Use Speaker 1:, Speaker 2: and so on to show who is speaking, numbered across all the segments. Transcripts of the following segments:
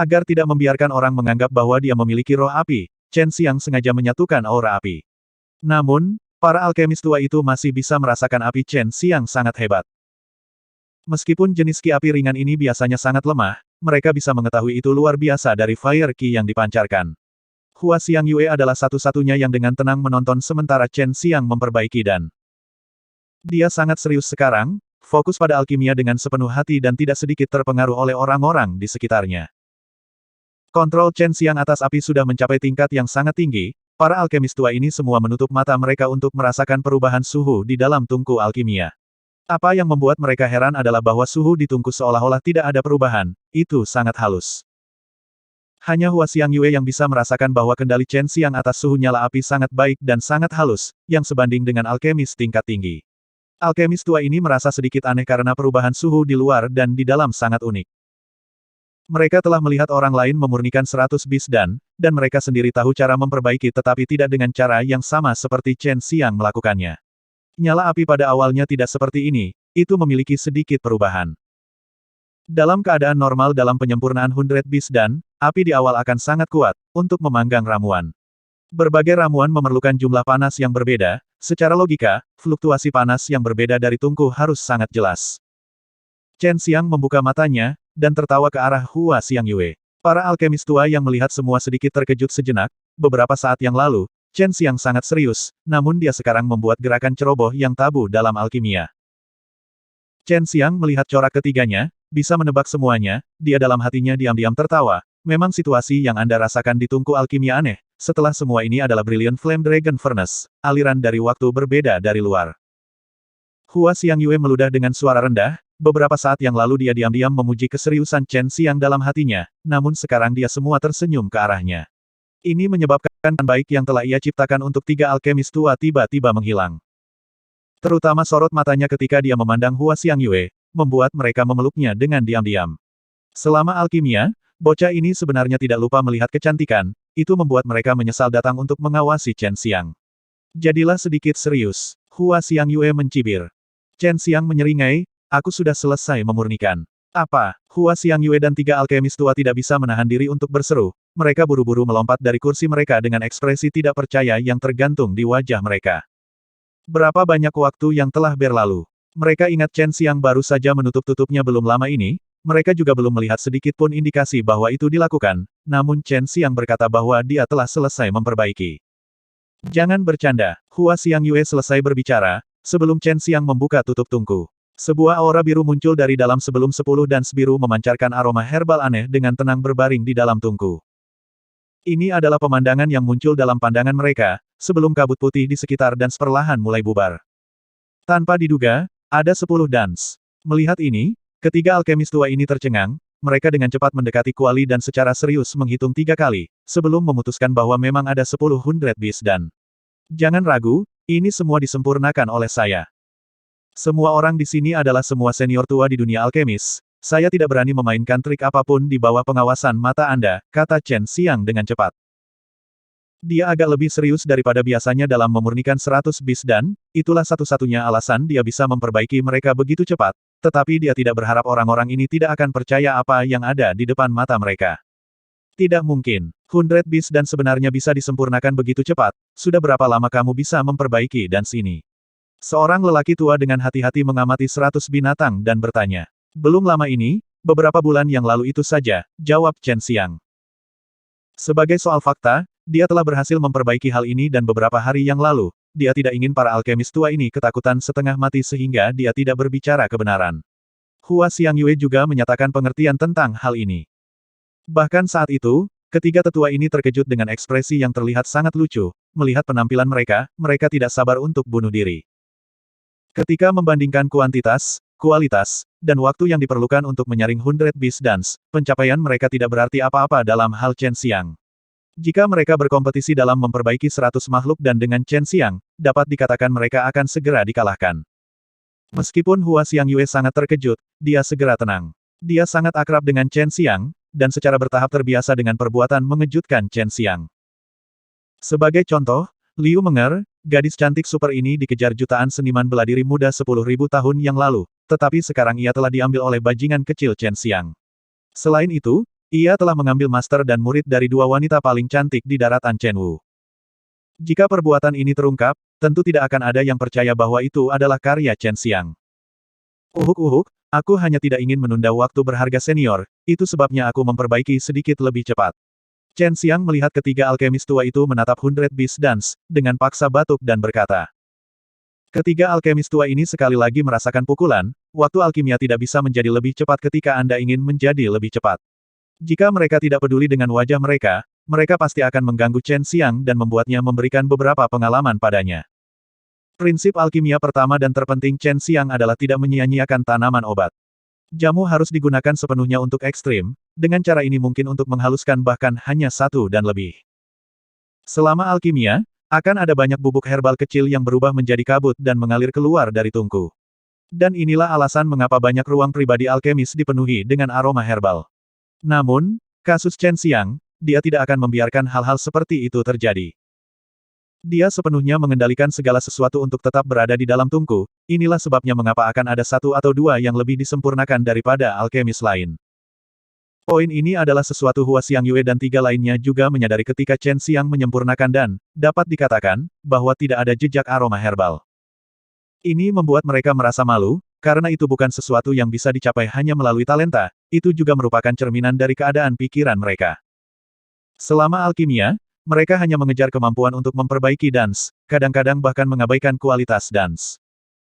Speaker 1: Agar tidak membiarkan orang menganggap bahwa dia memiliki roh api, Chen Xiang sengaja menyatukan aura api. Namun, para alkemis tua itu masih bisa merasakan api Chen Xiang sangat hebat. Meskipun jenis ki api ringan ini biasanya sangat lemah, mereka bisa mengetahui itu luar biasa dari fire ki yang dipancarkan. Hua Xiang Yue adalah satu-satunya yang dengan tenang menonton sementara Chen Xiang memperbaiki dan dia sangat serius sekarang, fokus pada alkimia dengan sepenuh hati dan tidak sedikit terpengaruh oleh orang-orang di sekitarnya. Kontrol Chen Xiang atas api sudah mencapai tingkat yang sangat tinggi, para alkemis tua ini semua menutup mata mereka untuk merasakan perubahan suhu di dalam tungku alkimia. Apa yang membuat mereka heran adalah bahwa suhu di tungku seolah-olah tidak ada perubahan, itu sangat halus. Hanya Hua Xiang Yue yang bisa merasakan bahwa kendali Chen Xiang atas suhu nyala api sangat baik dan sangat halus, yang sebanding dengan alkemis tingkat tinggi. Alkemis tua ini merasa sedikit aneh karena perubahan suhu di luar dan di dalam sangat unik. Mereka telah melihat orang lain memurnikan 100 bis dan mereka sendiri tahu cara memperbaiki tetapi tidak dengan cara yang sama seperti Chen Xiang melakukannya. Nyala api pada awalnya tidak seperti ini, itu memiliki sedikit perubahan. Dalam keadaan normal dalam penyempurnaan 100 bis dan api di awal akan sangat kuat untuk memanggang ramuan. Berbagai ramuan memerlukan jumlah panas yang berbeda, secara logika, fluktuasi panas yang berbeda dari tungku harus sangat jelas. Chen Xiang membuka matanya, dan tertawa ke arah Hua Xiang Yue. Para alkemis tua yang melihat semua sedikit terkejut sejenak, beberapa saat yang lalu, Chen Xiang sangat serius, namun dia sekarang membuat gerakan ceroboh yang tabu dalam alkimia. Chen Xiang melihat corak ketiganya, bisa menebak semuanya, dia dalam hatinya diam-diam tertawa. Memang situasi yang Anda rasakan di tungku alkimia aneh, setelah semua ini adalah Brilliant Flame Dragon Furnace, aliran dari waktu berbeda dari luar. Hua Xiang Yue meludah dengan suara rendah, beberapa saat yang lalu dia diam-diam memuji keseriusan Chen Xiang dalam hatinya, namun sekarang dia semua tersenyum ke arahnya. Ini menyebabkan baik yang telah ia ciptakan untuk tiga alkemis tua tiba-tiba menghilang. Terutama sorot matanya ketika dia memandang Hua Xiang Yue, membuat mereka memeluknya dengan diam-diam. Selama alkimia, bocah ini sebenarnya tidak lupa melihat kecantikan, itu membuat mereka menyesal datang untuk mengawasi Chen Xiang. Jadilah sedikit serius, Hua Xiang Yue mencibir. Chen Xiang menyeringai, aku sudah selesai memurnikan. Apa? Hua Xiang Yue dan tiga alkemis tua tidak bisa menahan diri untuk berseru, mereka buru-buru melompat dari kursi mereka dengan ekspresi tidak percaya yang tergantung di wajah mereka. Berapa banyak waktu yang telah berlalu? Mereka ingat Chen Xiang baru saja menutup-tutupnya belum lama ini, mereka juga belum melihat sedikit pun indikasi bahwa itu dilakukan, namun Chen Xiang berkata bahwa dia telah selesai memperbaiki. Jangan bercanda, Hua Xiang Yue selesai berbicara, sebelum Chen Xiang membuka tutup tungku. Sebuah aura biru muncul dari dalam sebelum 10 dan biru memancarkan aroma herbal aneh dengan tenang berbaring di dalam tungku. Ini adalah pemandangan yang muncul dalam pandangan mereka, sebelum kabut putih di sekitar dan perlahan mulai bubar. Tanpa diduga, ada 10 dans. Melihat ini, ketiga alkemis tua ini tercengang, mereka dengan cepat mendekati kuali dan secara serius menghitung 3 kali, sebelum memutuskan bahwa memang ada 100 bis dan. Jangan ragu, ini semua disempurnakan oleh saya. Semua orang di sini adalah semua senior tua di dunia alkemis, saya tidak berani memainkan trik apapun di bawah pengawasan mata Anda, kata Chen Xiang dengan cepat. Dia agak lebih serius daripada biasanya dalam memurnikan 100 bis dan, itulah satu-satunya alasan dia bisa memperbaiki mereka begitu cepat, tetapi dia tidak berharap orang-orang ini tidak akan percaya apa yang ada di depan mata mereka. Tidak mungkin. 100 bis dan sebenarnya bisa disempurnakan begitu cepat, sudah berapa lama kamu bisa memperbaiki dans ini? Seorang lelaki tua dengan hati-hati mengamati 100 binatang dan bertanya. Belum lama ini, beberapa bulan yang lalu itu saja, jawab Chen Xiang. Sebagai soal fakta, dia telah berhasil memperbaiki hal ini dan beberapa hari yang lalu, dia tidak ingin para alkemis tua ini ketakutan setengah mati sehingga dia tidak berbicara kebenaran. Hua Xiang Yue juga menyatakan pengertian tentang hal ini. Bahkan saat itu, ketiga tetua ini terkejut dengan ekspresi yang terlihat sangat lucu, melihat penampilan mereka, mereka tidak sabar untuk bunuh diri. Ketika membandingkan kuantitas, kualitas, dan waktu yang diperlukan untuk menyaring 100 bis dans, pencapaian mereka tidak berarti apa-apa dalam hal Chen Xiang. Jika mereka berkompetisi dalam memperbaiki 100 makhluk dan dengan Chen Xiang, dapat dikatakan mereka akan segera dikalahkan. Meskipun Hua Xiang Yue sangat terkejut, dia segera tenang. Dia sangat akrab dengan Chen Xiang, dan secara bertahap terbiasa dengan perbuatan mengejutkan Chen Xiang. Sebagai contoh, Liu Menger, gadis cantik super ini dikejar jutaan seniman bela diri muda 10.000 tahun yang lalu, tetapi sekarang ia telah diambil oleh bajingan kecil Chen Xiang. Selain itu, Ia telah mengambil master dan murid dari dua wanita paling cantik di daratan Chenwu. Jika perbuatan ini terungkap, tentu tidak akan ada yang percaya bahwa itu adalah karya Chen Xiang. Uhuk, aku hanya tidak ingin menunda waktu berharga senior, itu sebabnya aku memperbaiki sedikit lebih cepat. Chen Xiang melihat ketiga alkemis tua itu menatap Hundred Beast Dance, dengan paksa batuk dan berkata. Ketiga alkemis tua ini sekali lagi merasakan pukulan, waktu alkimia tidak bisa menjadi lebih cepat ketika Anda ingin menjadi lebih cepat. Jika mereka tidak peduli dengan wajah mereka, mereka pasti akan mengganggu Chen Xiang dan membuatnya memberikan beberapa pengalaman padanya. Prinsip alkimia pertama dan terpenting Chen Xiang adalah tidak menyia-nyiakan tanaman obat. Jamu harus digunakan sepenuhnya untuk ekstrim, dengan cara ini mungkin untuk menghaluskan bahkan hanya satu dan lebih. Selama alkimia, akan ada banyak bubuk herbal kecil yang berubah menjadi kabut dan mengalir keluar dari tungku. Dan inilah alasan mengapa banyak ruang pribadi alkemis dipenuhi dengan aroma herbal. Namun, kasus Chen Xiang, dia tidak akan membiarkan hal-hal seperti itu terjadi. Dia sepenuhnya mengendalikan segala sesuatu untuk tetap berada di dalam tungku, inilah sebabnya mengapa akan ada satu atau dua yang lebih disempurnakan daripada alkemis lain. Poin ini adalah sesuatu Hua Xiang Yue dan tiga lainnya juga menyadari ketika Chen Xiang menyempurnakan dan, dapat dikatakan, bahwa tidak ada jejak aroma herbal. Ini membuat mereka merasa malu, karena itu bukan sesuatu yang bisa dicapai hanya melalui talenta, itu juga merupakan cerminan dari keadaan pikiran mereka. Selama alkimia, mereka hanya mengejar kemampuan untuk memperbaiki dans, kadang-kadang bahkan mengabaikan kualitas dans.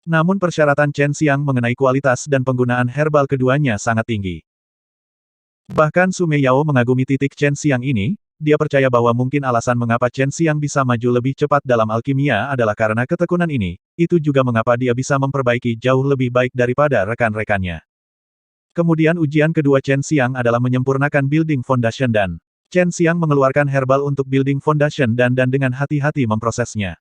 Speaker 1: Namun persyaratan Chen Xiang mengenai kualitas dan penggunaan herbal keduanya sangat tinggi. Bahkan Su Meiyao mengagumi titik Chen Xiang ini, dia percaya bahwa mungkin alasan mengapa Chen Xiang bisa maju lebih cepat dalam alkimia adalah karena ketekunan ini, itu juga mengapa dia bisa memperbaiki jauh lebih baik daripada rekan-rekannya. Kemudian ujian kedua Chen Xiang adalah menyempurnakan building foundation dan Chen Xiang mengeluarkan herbal untuk building foundation dan dengan hati-hati memprosesnya.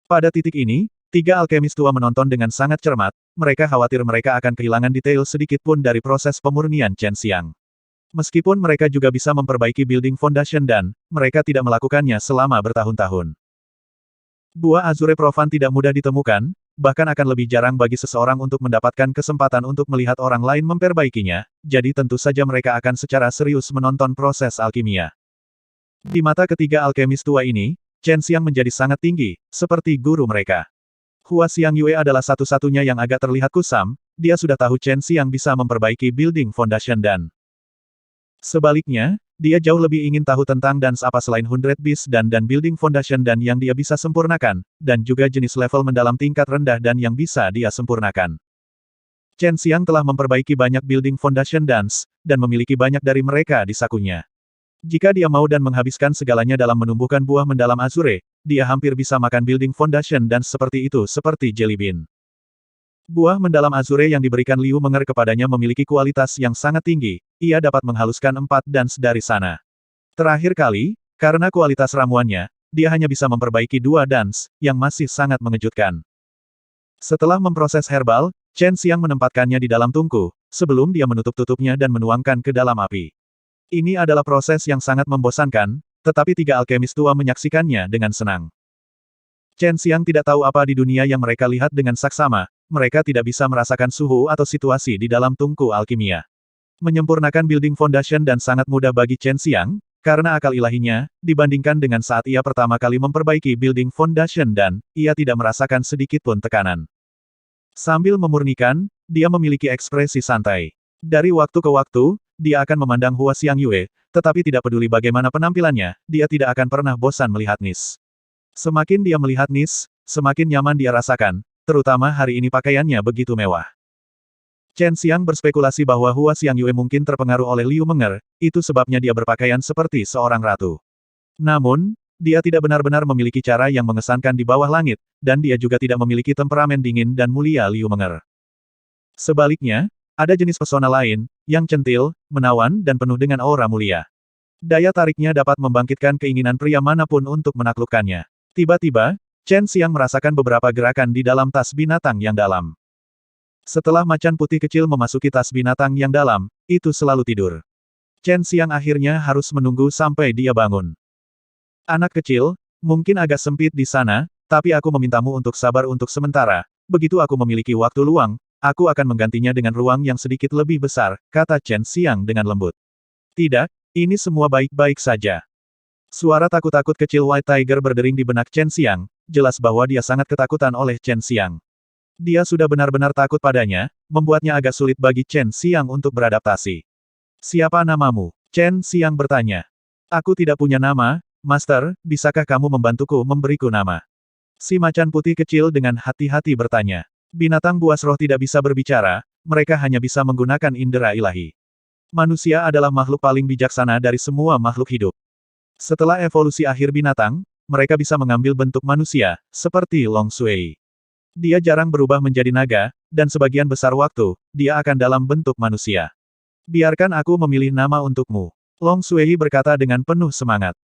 Speaker 1: Pada titik ini, tiga alkemis tua menonton dengan sangat cermat, mereka khawatir mereka akan kehilangan detail sedikit pun dari proses pemurnian Chen Xiang. Meskipun mereka juga bisa memperbaiki building foundation dan, mereka tidak melakukannya selama bertahun-tahun. Buah Azure Profan tidak mudah ditemukan, bahkan akan lebih jarang bagi seseorang untuk mendapatkan kesempatan untuk melihat orang lain memperbaikinya, jadi tentu saja mereka akan secara serius menonton proses alkimia. Di mata ketiga alkemis tua ini, Chen Xiang menjadi sangat tinggi, seperti guru mereka. Hua Xiang Yue adalah satu-satunya yang agak terlihat kusam, dia sudah tahu Chen Xiang bisa memperbaiki building foundation dan sebaliknya, dia jauh lebih ingin tahu tentang dans apa selain Hundred Beast dan building foundation dan yang dia bisa sempurnakan, dan juga jenis level mendalam tingkat rendah dan yang bisa dia sempurnakan. Chen Xiang telah memperbaiki banyak building foundation dance, dan memiliki banyak dari mereka di sakunya. Jika dia mau dan menghabiskan segalanya dalam menumbuhkan buah mendalam Azure, dia hampir bisa makan building foundation dance seperti itu seperti jelly bean. Buah mendalam Azure yang diberikan Liu Menger kepadanya memiliki kualitas yang sangat tinggi, ia dapat menghaluskan 4 dans dari sana. Terakhir kali, karena kualitas ramuannya, dia hanya bisa memperbaiki 2 dans, yang masih sangat mengejutkan. Setelah memproses herbal, Chen Xiang menempatkannya di dalam tungku, sebelum dia menutup-tutupnya dan menuangkan ke dalam api. Ini adalah proses yang sangat membosankan, tetapi tiga alkemis tua menyaksikannya dengan senang. Chen Xiang tidak tahu apa di dunia yang mereka lihat dengan saksama, mereka tidak bisa merasakan suhu atau situasi di dalam tungku alkimia. Menyempurnakan building foundation dan sangat mudah bagi Chen Xiang, karena akal ilahinya, dibandingkan dengan saat ia pertama kali memperbaiki building foundation dan, ia tidak merasakan sedikit pun tekanan. Sambil memurnikan, dia memiliki ekspresi santai. Dari waktu ke waktu, dia akan memandang Hua Xiang Yue, tetapi tidak peduli bagaimana penampilannya, dia tidak akan pernah bosan melihat Nis. Semakin dia melihat Nis, semakin nyaman dia rasakan, terutama hari ini pakaiannya begitu mewah. Chen Xiang berspekulasi bahwa Hua Xiang Yue mungkin terpengaruh oleh Liu Menger, itu sebabnya dia berpakaian seperti seorang ratu. Namun, dia tidak benar-benar memiliki cara yang mengesankan di bawah langit, dan dia juga tidak memiliki temperamen dingin dan mulia Liu Menger. Sebaliknya, ada jenis pesona lain, yang centil, menawan dan penuh dengan aura mulia. Daya tariknya dapat membangkitkan keinginan pria manapun untuk menaklukkannya. Tiba-tiba, Chen Xiang merasakan beberapa gerakan di dalam tas binatang yang dalam. Setelah macan putih kecil memasuki tas binatang yang dalam, itu selalu tidur. Chen Xiang akhirnya harus menunggu sampai dia bangun. Anak kecil, mungkin agak sempit di sana, tapi aku memintamu untuk sabar untuk sementara, begitu aku memiliki waktu luang, aku akan menggantinya dengan ruang yang sedikit lebih besar, kata Chen Xiang dengan lembut. Tidak, ini semua baik-baik saja. Suara takut-takut kecil White Tiger berdering di benak Chen Xiang, jelas bahwa dia sangat ketakutan oleh Chen Xiang. Dia sudah benar-benar takut padanya, membuatnya agak sulit bagi Chen Xiang untuk beradaptasi. Siapa namamu? Chen Xiang bertanya. Aku tidak punya nama, Master, bisakah kamu membantuku memberiku nama? Si macan putih kecil dengan hati-hati bertanya. Binatang buas roh tidak bisa berbicara, mereka hanya bisa menggunakan indera ilahi. Manusia adalah makhluk paling bijaksana dari semua makhluk hidup. Setelah evolusi akhir binatang, mereka bisa mengambil bentuk manusia, seperti Long Sui. Dia jarang berubah menjadi naga, dan sebagian besar waktu, dia akan dalam bentuk manusia. Biarkan aku memilih nama untukmu. Long Sui berkata dengan penuh semangat.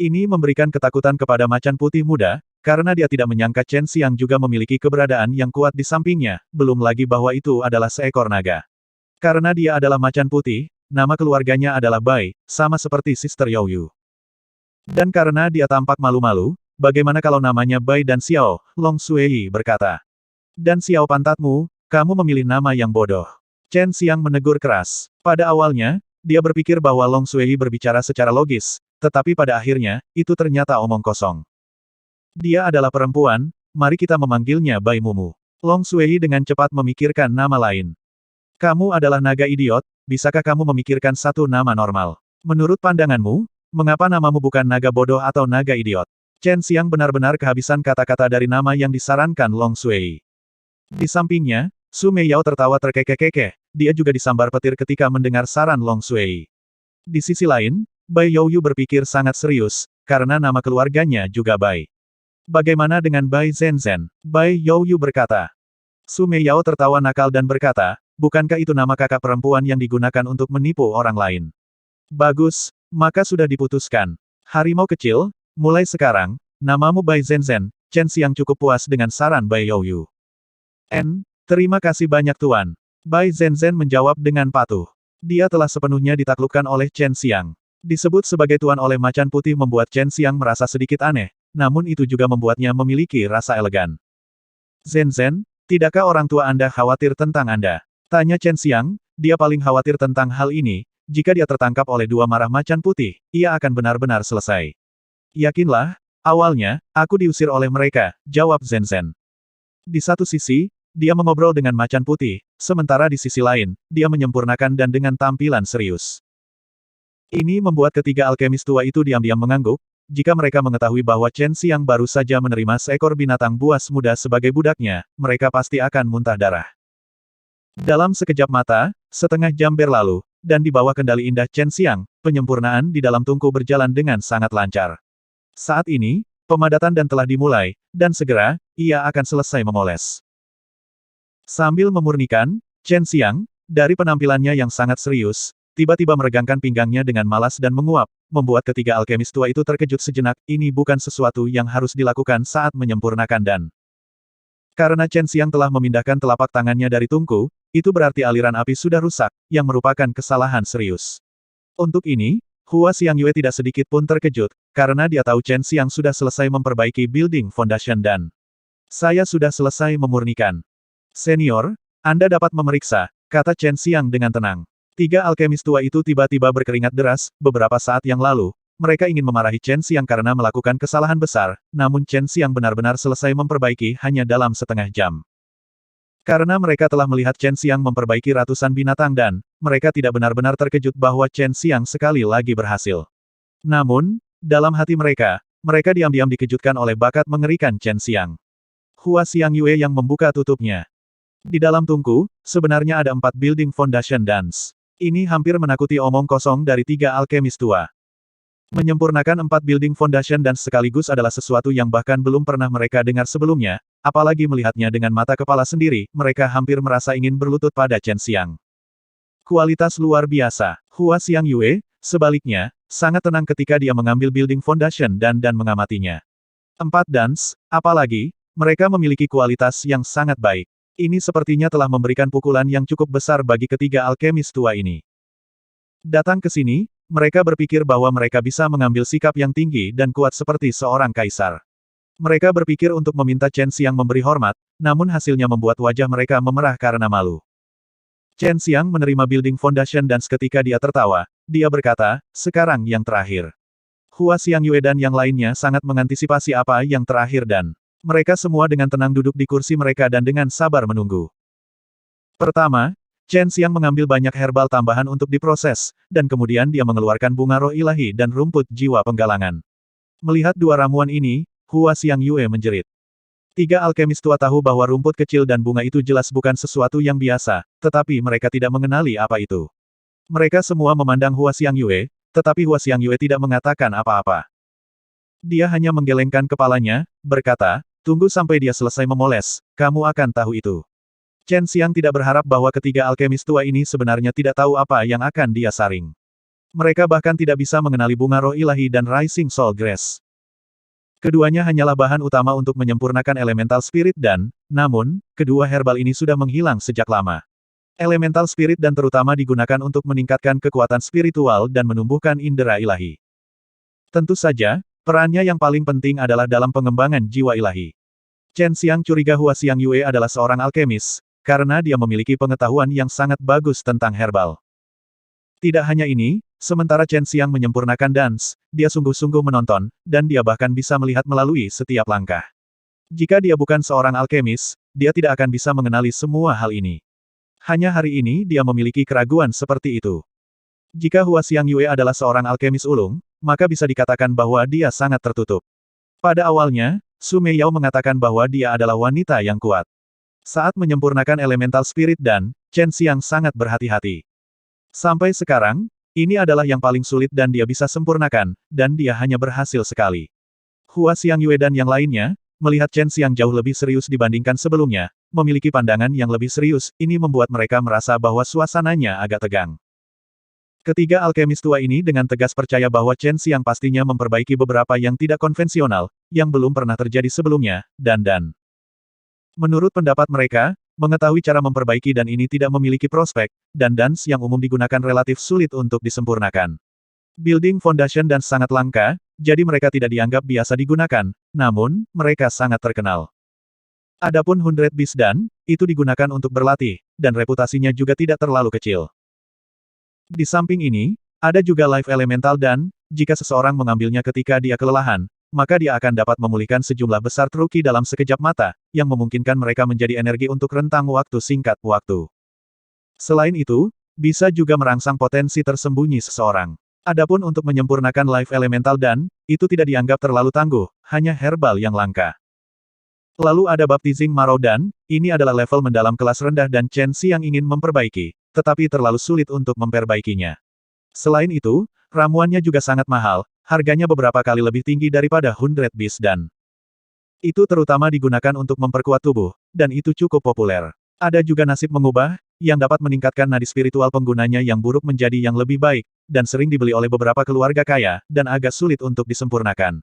Speaker 1: Ini memberikan ketakutan kepada macan putih muda, karena dia tidak menyangka Chen Xiang juga memiliki keberadaan yang kuat di sampingnya, belum lagi bahwa itu adalah seekor naga. Karena dia adalah macan putih, nama keluarganya adalah Bai, sama seperti Sister Youyu. Dan karena dia tampak malu-malu, bagaimana kalau namanya Bai dan Xiao, Long Sui berkata. Dan Xiao pantatmu, kamu memilih nama yang bodoh. Chen Xiang menegur keras. Pada awalnya, dia berpikir bahwa Long Sui berbicara secara logis, tetapi pada akhirnya, itu ternyata omong kosong. Dia adalah perempuan, mari kita memanggilnya Bai Mumu. Long Sui dengan cepat memikirkan nama lain. Kamu adalah naga idiot, bisakah kamu memikirkan satu nama normal? Menurut pandanganmu, mengapa namamu bukan naga bodoh atau naga idiot? Chen Xiang benar-benar kehabisan kata-kata dari nama yang disarankan Long Sui. Di sampingnya, Su Meiyao tertawa terkekeh-kekeh, dia juga disambar petir ketika mendengar saran Long Sui. Di sisi lain, Bai Youyu berpikir sangat serius, karena nama keluarganya juga Bai. Bagaimana dengan Bai Zenzhen? Bai Youyu berkata. Su Meiyao tertawa nakal dan berkata, bukankah itu nama kakak perempuan yang digunakan untuk menipu orang lain? Bagus, maka sudah diputuskan. Harimau kecil, mulai sekarang, namamu Bai Zenzhen. Chen Xiang cukup puas dengan saran Bai Youyu. Terima kasih banyak Tuan. Bai Zenzhen menjawab dengan patuh. Dia telah sepenuhnya ditaklukkan oleh Chen Xiang. Disebut sebagai Tuan oleh macan putih membuat Chen Xiang merasa sedikit aneh, namun itu juga membuatnya memiliki rasa elegan. Zenzhen, tidakkah orang tua Anda khawatir tentang Anda? Tanya Chen Xiang, dia paling khawatir tentang hal ini, jika dia tertangkap oleh dua marah macan putih, ia akan benar-benar selesai. Yakinlah, awalnya, aku diusir oleh mereka, jawab Zenzhen. Di satu sisi, dia mengobrol dengan macan putih, sementara di sisi lain, dia menyempurnakan dan dengan tampilan serius. Ini membuat ketiga alkemis tua itu diam-diam mengangguk, jika mereka mengetahui bahwa Chen Xiang baru saja menerima seekor binatang buas muda sebagai budaknya, mereka pasti akan muntah darah. Dalam sekejap mata, setengah jam berlalu, dan di bawah kendali indah Chen Xiang, penyempurnaan di dalam tungku berjalan dengan sangat lancar. Saat ini, pemadatan dan telah dimulai, dan segera, ia akan selesai memoles. Sambil memurnikan, Chen Xiang, dari penampilannya yang sangat serius, tiba-tiba meregangkan pinggangnya dengan malas dan menguap, membuat ketiga alkemis tua itu terkejut sejenak, ini bukan sesuatu yang harus dilakukan saat menyempurnakan dan. Karena Chen Xiang telah memindahkan telapak tangannya dari tungku, itu berarti aliran api sudah rusak, yang merupakan kesalahan serius. Untuk ini, Hua Xiangyue tidak sedikit pun terkejut, karena dia tahu Chen Xiang sudah selesai memperbaiki building foundation dan. Saya sudah selesai memurnikan. Senior, Anda dapat memeriksa, kata Chen Xiang dengan tenang. Tiga alkemis tua itu tiba-tiba berkeringat deras, beberapa saat yang lalu, mereka ingin memarahi Chen Xiang karena melakukan kesalahan besar, namun Chen Xiang benar-benar selesai memperbaiki hanya dalam setengah jam. Karena mereka telah melihat Chen Xiang memperbaiki ratusan binatang dan, mereka tidak benar-benar terkejut bahwa Chen Xiang sekali lagi berhasil. Namun, dalam hati mereka diam-diam dikejutkan oleh bakat mengerikan Chen Xiang. Hua Xiangyue yang membuka tutupnya. Di dalam tungku, sebenarnya ada 4 building foundation dance. Ini hampir menakuti omong kosong dari tiga alkemis tua. Menyempurnakan 4 building foundation dan sekaligus adalah sesuatu yang bahkan belum pernah mereka dengar sebelumnya, apalagi melihatnya dengan mata kepala sendiri, mereka hampir merasa ingin berlutut pada Chen Xiang. Kualitas luar biasa. Hua Xiangyue, sebaliknya, sangat tenang ketika dia mengambil building foundation dan mengamatinya. 4 dance, apalagi, mereka memiliki kualitas yang sangat baik. Ini sepertinya telah memberikan pukulan yang cukup besar bagi ketiga alkemis tua ini. Datang ke sini, mereka berpikir bahwa mereka bisa mengambil sikap yang tinggi dan kuat seperti seorang kaisar. Mereka berpikir untuk meminta Chen Xiang memberi hormat, namun hasilnya membuat wajah mereka memerah karena malu. Chen Xiang menerima building foundation dan seketika dia tertawa, dia berkata, sekarang yang terakhir. Hua Xiangyue dan yang lainnya sangat mengantisipasi apa yang terakhir dan mereka semua dengan tenang duduk di kursi mereka dan dengan sabar menunggu. Pertama, Chen Xiang mengambil banyak herbal tambahan untuk diproses, dan kemudian dia mengeluarkan bunga roh ilahi dan rumput jiwa penggalangan. Melihat dua ramuan ini, Hua Xiangyue menjerit. Tiga alkemis tua tahu bahwa rumput kecil dan bunga itu jelas bukan sesuatu yang biasa, tetapi mereka tidak mengenali apa itu. Mereka semua memandang Hua Xiangyue, tetapi Hua Xiangyue tidak mengatakan apa-apa. Dia hanya menggelengkan kepalanya, berkata, tunggu sampai dia selesai memoles, kamu akan tahu itu. Chen Xiang tidak berharap bahwa ketiga alkemis tua ini sebenarnya tidak tahu apa yang akan dia saring. Mereka bahkan tidak bisa mengenali bunga roh ilahi dan Rising Soul Grass. Keduanya hanyalah bahan utama untuk menyempurnakan elemental spirit dan, namun, kedua herbal ini sudah menghilang sejak lama. Elemental spirit dan terutama digunakan untuk meningkatkan kekuatan spiritual dan menumbuhkan indera ilahi. Tentu saja, perannya yang paling penting adalah dalam pengembangan jiwa ilahi. Chen Xiang curiga Hua Xiangyue adalah seorang alkemis, karena dia memiliki pengetahuan yang sangat bagus tentang herbal. Tidak hanya ini, sementara Chen Xiang menyempurnakan dance, dia sungguh-sungguh menonton, dan dia bahkan bisa melihat melalui setiap langkah. Jika dia bukan seorang alkemis, dia tidak akan bisa mengenali semua hal ini. Hanya hari ini dia memiliki keraguan seperti itu. Jika Hua Xiangyue adalah seorang alkemis ulung, maka bisa dikatakan bahwa dia sangat tertutup. Pada awalnya, Su Meiyao mengatakan bahwa dia adalah wanita yang kuat. Saat menyempurnakan elemental spirit dan, Chen Xiang sangat berhati-hati. Sampai sekarang, ini adalah yang paling sulit dan dia bisa sempurnakan, dan dia hanya berhasil sekali. Hua Xiangyue dan yang lainnya, melihat Chen Xiang jauh lebih serius dibandingkan sebelumnya, memiliki pandangan yang lebih serius, ini membuat mereka merasa bahwa suasananya agak tegang. Ketiga alkemis tua ini dengan tegas percaya bahwa Chen Xiang pastinya memperbaiki beberapa yang tidak konvensional, yang belum pernah terjadi sebelumnya, dan. Menurut pendapat mereka, mengetahui cara memperbaiki dan ini tidak memiliki prospek, dan dance yang umum digunakan relatif sulit untuk disempurnakan. Building foundation dan sangat langka, jadi mereka tidak dianggap biasa digunakan, namun, mereka sangat terkenal. Adapun 100 Beast dan, itu digunakan untuk berlatih, dan reputasinya juga tidak terlalu kecil. Di samping ini, ada juga Life Elemental dan, jika seseorang mengambilnya ketika dia kelelahan, maka dia akan dapat memulihkan sejumlah besar truki dalam sekejap mata, yang memungkinkan mereka menjadi energi untuk rentang waktu singkat waktu. Selain itu, bisa juga merangsang potensi tersembunyi seseorang. Adapun untuk menyempurnakan Life Elemental dan, itu tidak dianggap terlalu tangguh, hanya herbal yang langka. Lalu ada Baptizing Marrow dan, ini adalah level mendalam kelas rendah dan Chen Xiang ingin memperbaiki, tetapi terlalu sulit untuk memperbaikinya. Selain itu, ramuannya juga sangat mahal, harganya beberapa kali lebih tinggi daripada 100 Beast dan. Itu terutama digunakan untuk memperkuat tubuh, dan itu cukup populer. Ada juga nasib mengubah, yang dapat meningkatkan nadi spiritual penggunanya yang buruk menjadi yang lebih baik, dan sering dibeli oleh beberapa keluarga kaya, dan agak sulit untuk disempurnakan.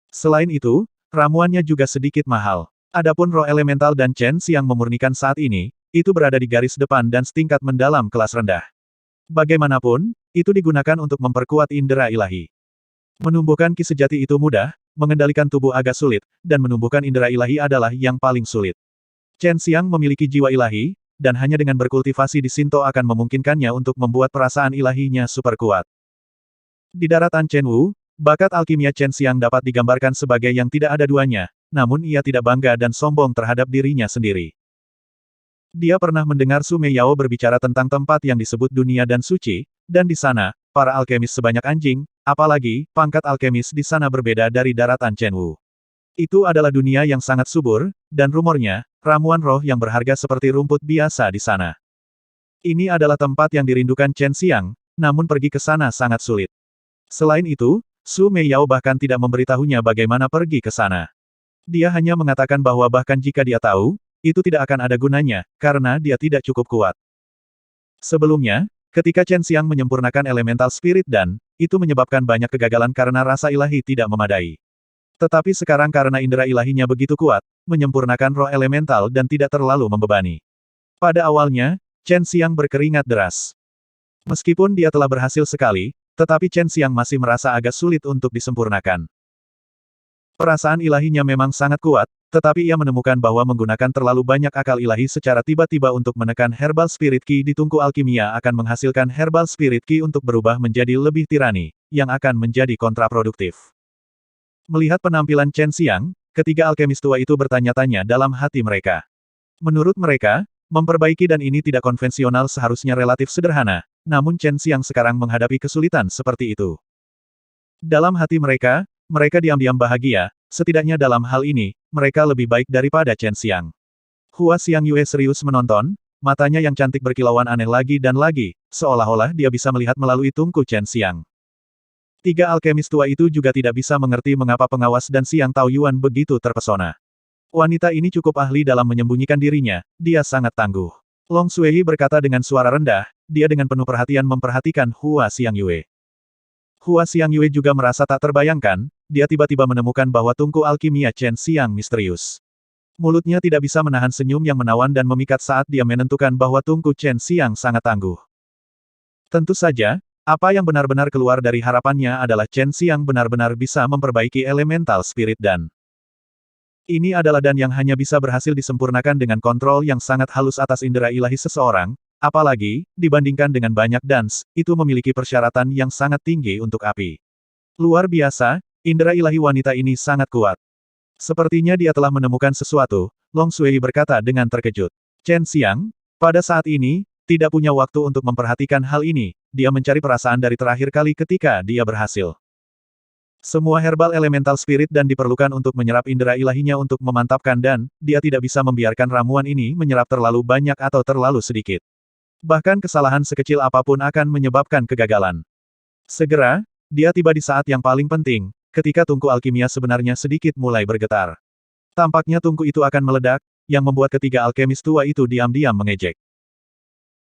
Speaker 1: Selain itu, ramuannya juga sedikit mahal. Adapun roh elemental dan Chen Xiang memurnikan saat ini, itu berada di garis depan dan setingkat mendalam kelas rendah. Bagaimanapun, itu digunakan untuk memperkuat indera ilahi. Menumbuhkan ki sejati itu mudah, mengendalikan tubuh agak sulit, dan menumbuhkan indera ilahi adalah yang paling sulit. Chen Xiang memiliki jiwa ilahi, dan hanya dengan berkultivasi di Shinto akan memungkinkannya untuk membuat perasaan ilahinya super kuat. Di daratan Chen Wu, bakat alkimia Chen Xiang dapat digambarkan sebagai yang tidak ada duanya, namun ia tidak bangga dan sombong terhadap dirinya sendiri. Dia pernah mendengar Su Meiyao berbicara tentang tempat yang disebut dunia dan suci, dan di sana, para alkemis sebanyak anjing, apalagi, pangkat alkemis di sana berbeda dari daratan Chen Wu. Itu adalah dunia yang sangat subur, dan rumornya, ramuan roh yang berharga seperti rumput biasa di sana. Ini adalah tempat yang dirindukan Chen Xiang, namun pergi ke sana sangat sulit. Selain itu, Su Meiyao bahkan tidak memberitahunya bagaimana pergi ke sana. Dia hanya mengatakan bahwa bahkan jika dia tahu, itu tidak akan ada gunanya, karena dia tidak cukup kuat. Sebelumnya, ketika Chen Xiang menyempurnakan elemental spirit dan, itu menyebabkan banyak kegagalan karena rasa ilahi tidak memadai. Tetapi sekarang karena indera ilahinya begitu kuat, menyempurnakan roh elemental dan tidak terlalu membebani. Pada awalnya, Chen Xiang berkeringat deras. Meskipun dia telah berhasil sekali, tetapi Chen Xiang masih merasa agak sulit untuk disempurnakan. Perasaan ilahinya memang sangat kuat, tetapi ia menemukan bahwa menggunakan terlalu banyak akal ilahi secara tiba-tiba untuk menekan Herbal Spirit Key di tungku alkimia akan menghasilkan Herbal Spirit Key untuk berubah menjadi lebih tirani, yang akan menjadi kontraproduktif. Melihat penampilan Chen Xiang, ketiga alkemis tua itu bertanya-tanya dalam hati mereka. Menurut mereka, memperbaiki dan ini tidak konvensional seharusnya relatif sederhana, namun Chen Xiang sekarang menghadapi kesulitan seperti itu. Dalam hati mereka, mereka diam-diam bahagia, setidaknya dalam hal ini, mereka lebih baik daripada Chen Xiang. Hua Xiangyue serius menonton, matanya yang cantik berkilauan aneh lagi dan lagi, seolah-olah dia bisa melihat melalui tungku Chen Xiang. Tiga alkemis tua itu juga tidak bisa mengerti mengapa pengawas dan Xiang Taoyuan begitu terpesona. Wanita ini cukup ahli dalam menyembunyikan dirinya, dia sangat tangguh. Long Sui berkata dengan suara rendah, dia dengan penuh perhatian memperhatikan Hua Xiangyue. Hua Xiangyue juga merasa tak terbayangkan, dia tiba-tiba menemukan bahwa tungku alkimia Chen Xiang misterius. Mulutnya tidak bisa menahan senyum yang menawan dan memikat saat dia menentukan bahwa tungku Chen Xiang sangat tangguh. Tentu saja, apa yang benar-benar keluar dari harapannya adalah Chen Xiang benar-benar bisa memperbaiki elemental spirit dan ini adalah dan yang hanya bisa berhasil disempurnakan dengan kontrol yang sangat halus atas indera ilahi seseorang, apalagi, dibandingkan dengan banyak dans, itu memiliki persyaratan yang sangat tinggi untuk api. Luar biasa, indera ilahi wanita ini sangat kuat. Sepertinya dia telah menemukan sesuatu, Long Sui berkata dengan terkejut. Chen Xiang, pada saat ini, tidak punya waktu untuk memperhatikan hal ini, dia mencari perasaan dari terakhir kali ketika dia berhasil. Semua herbal elemental spirit dan diperlukan untuk menyerap indera ilahinya untuk memantapkan dan, dia tidak bisa membiarkan ramuan ini menyerap terlalu banyak atau terlalu sedikit. Bahkan kesalahan sekecil apapun akan menyebabkan kegagalan. Segera, dia tiba di saat yang paling penting, ketika tungku alkimia sebenarnya sedikit mulai bergetar. Tampaknya tungku itu akan meledak, yang membuat ketiga alkemis tua itu diam-diam mengejek.